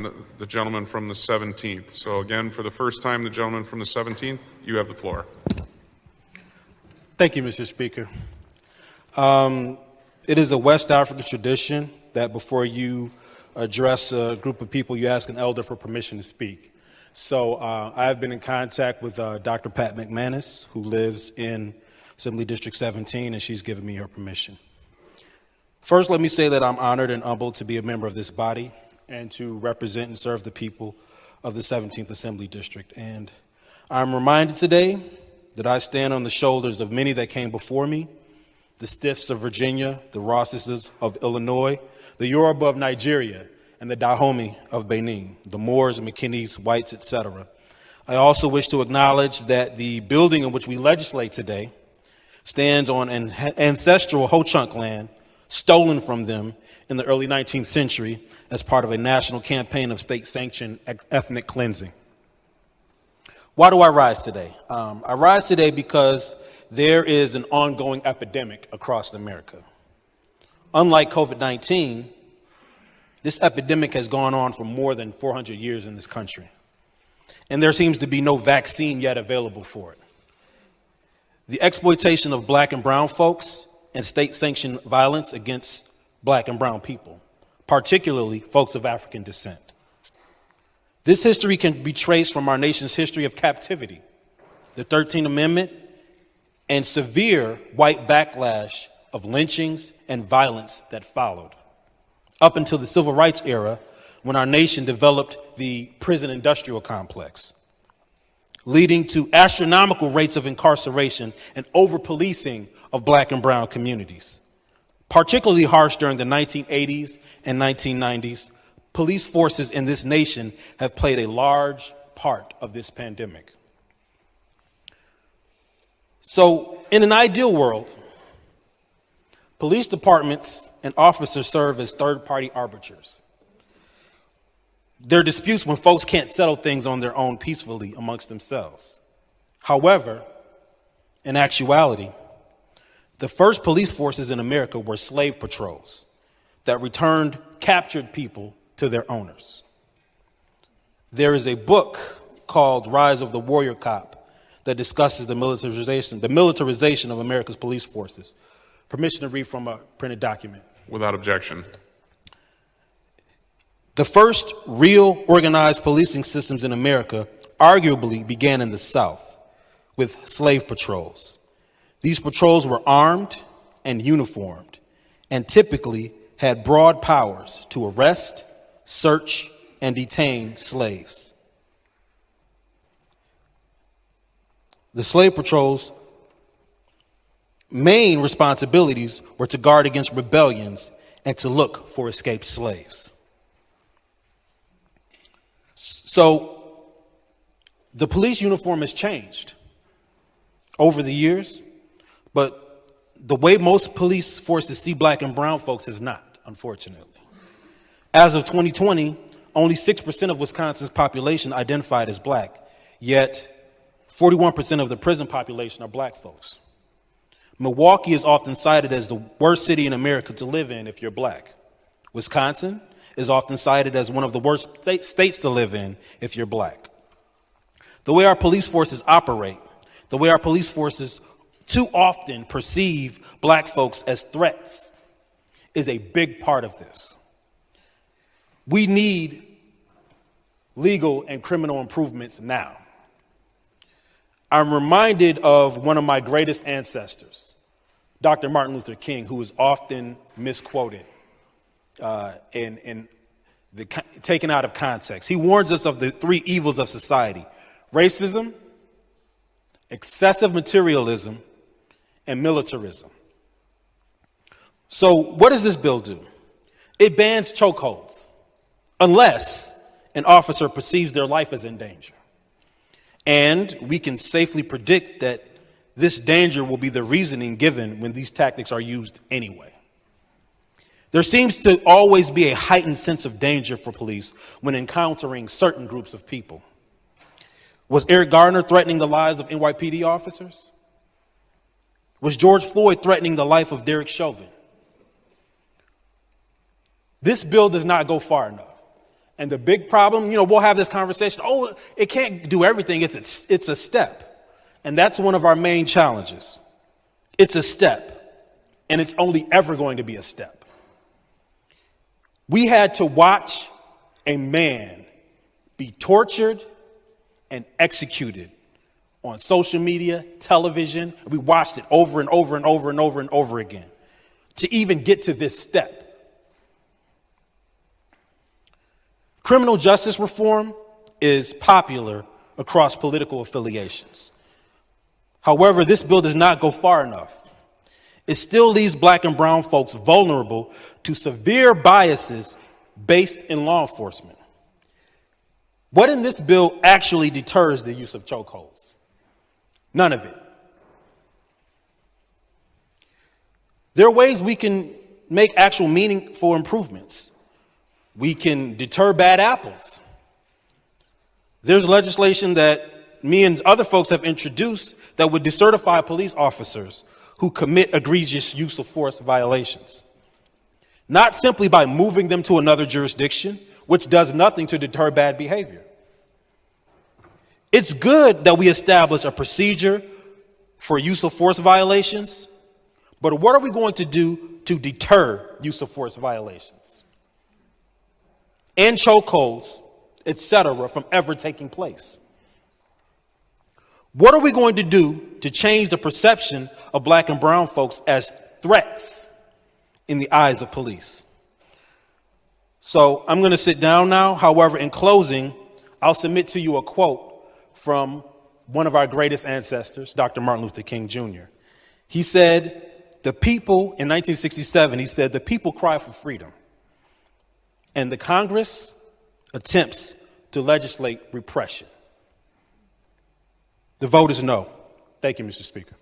The gentleman from the 17th. So again, for the first time, the gentleman from the 17th, you have the floor. Thank you, Mr. Speaker. It is a West African tradition that before you address a group of people, you ask an elder for permission to speak. So I have been in contact with Dr. Pat McManus, who lives in Assembly District 17, and she's given me her permission. First, let me say that I'm honored and humbled to be a member of this body and to represent and serve the people of the 17th Assembly District. And I'm reminded today that I stand on the shoulders of many that came before me, the Stiffs of Virginia, the Rosses of Illinois, the Yoruba of Nigeria, and the Dahomey of Benin, the Moors, McKinneys, Whites, etc. I also wish to acknowledge that the building in which we legislate today stands on an ancestral Ho-Chunk land stolen from them in the early 19th century as part of a national campaign of state-sanctioned ethnic cleansing. Why do I rise today? I rise today because there is an ongoing epidemic across America. Unlike COVID-19, this epidemic has gone on for more than 400 years in this country, and there seems to be no vaccine yet available for it. The exploitation of black and brown folks and state-sanctioned violence against black and brown people, particularly folks of African descent. This history can be traced from our nation's history of captivity, the 13th Amendment, and severe white backlash of lynchings and violence that followed, up until the Civil Rights era, when our nation developed the prison industrial complex, leading to astronomical rates of incarceration and over-policing of black and brown communities. Particularly harsh during the 1980s and 1990s, police forces in this nation have played a large part of this pandemic. So, in an ideal world, police departments and officers serve as third-party arbiters. There are disputes when folks can't settle things on their own peacefully amongst themselves. However, in actuality, the first police forces in America were slave patrols that returned captured people to their owners. There is a book called Rise of the Warrior Cop that discusses the militarization of America's police forces. Permission to read from a printed document. Without objection. The first real organized policing systems in America arguably began in the South with slave patrols. These patrols were armed and uniformed and typically had broad powers to arrest, search, and detain slaves. The slave patrols' main responsibilities were to guard against rebellions and to look for escaped slaves. So the police uniform has changed over the years, but the way most police forces see black and brown folks is not, unfortunately. As of 2020, only 6% of Wisconsin's population identified as black, yet 41% of the prison population are black folks. Milwaukee is often cited as the worst city in America to live in if you're black. Wisconsin is often cited as one of the worst states to live in if you're black. The way our police forces operate, the way our police forces too often perceive black folks as threats is a big part of this. We need legal and criminal improvements now. I'm reminded of one of my greatest ancestors, Dr. Martin Luther King, who is often misquoted and taken out of context. He warns us of the three evils of society: racism, excessive materialism, and militarism. So what does this bill do? It bans chokeholds unless an officer perceives their life as in danger. And we can safely predict that this danger will be the reasoning given when these tactics are used anyway. There seems to always be a heightened sense of danger for police when encountering certain groups of people. Was Eric Garner threatening the lives of NYPD officers? Was George Floyd threatening the life of Derek Chauvin? This bill does not go far enough. And the big problem, we'll have this conversation. Oh, it can't do everything. It's a step. And that's one of our main challenges. It's a step. And it's only ever going to be a step. We had to watch a man be tortured and executed on social media, television. We watched it over and over and over and over and over again to even get to this step. Criminal justice reform is popular across political affiliations. However, this bill does not go far enough. It still leaves black and brown folks vulnerable to severe biases based in law enforcement. What in this bill actually deters the use of chokeholds? None of it. There are ways we can make actual meaningful improvements. We can deter bad apples. There's legislation that me and other folks have introduced that would decertify police officers who commit egregious use of force violations. Not simply by moving them to another jurisdiction, which does nothing to deter bad behavior. It's good that we establish a procedure for use of force violations, but what are we going to do to deter use of force violations and chokeholds, etc., from ever taking place? What are we going to do to change the perception of black and brown folks as threats in the eyes of police? So I'm going to sit down now. However, in closing, I'll submit to you a quote from one of our greatest ancestors, Dr. Martin Luther King Jr. He said, the people, in 1967, he said, the people cry for freedom, and the Congress attempts to legislate repression. The vote is no. Thank you, Mr. Speaker.